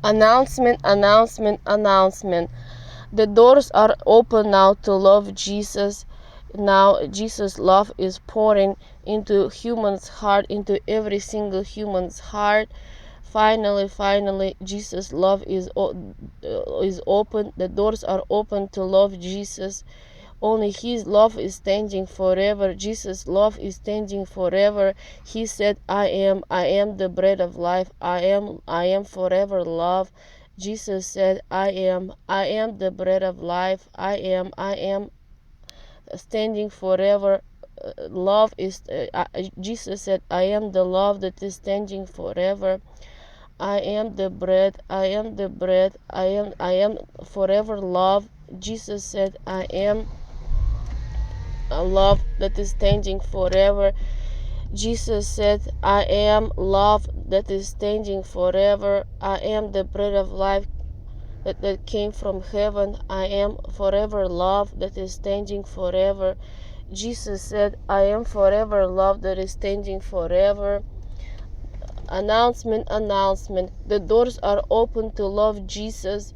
Announcement, announcement, announcement. The doors are open now to love Jesus. Now Jesus' love is pouring into humans' heart, into every single human's heart. Finally, Jesus' love is open. The doors are open to love Jesus. Only His love is standing forever. Jesus' love is standing forever. He said, I am the bread of life. I am forever love. Jesus said, I am the bread of life. I am standing forever. Love is, Jesus said, I am the love that is standing forever. I am the bread. I am the bread. I am forever love. Jesus said, I am a love that is standing forever. Jesus said, I am love that is standing forever. I am the bread of life that came from heaven. I am forever love that is standing forever. Jesus said, I am forever love that is standing forever. Announcement, announcement. The doors are open to love Jesus.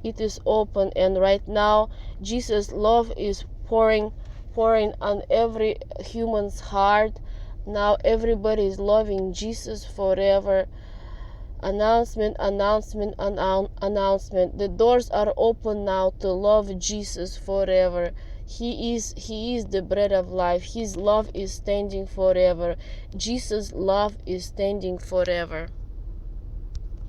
It is open, and right now Jesus' love is pouring on every human's heart. Now everybody is loving Jesus forever. Announcement, announcement, announcement. The doors are open now to love Jesus forever. He is the bread of life. His love is standing forever. Jesus' love is standing forever.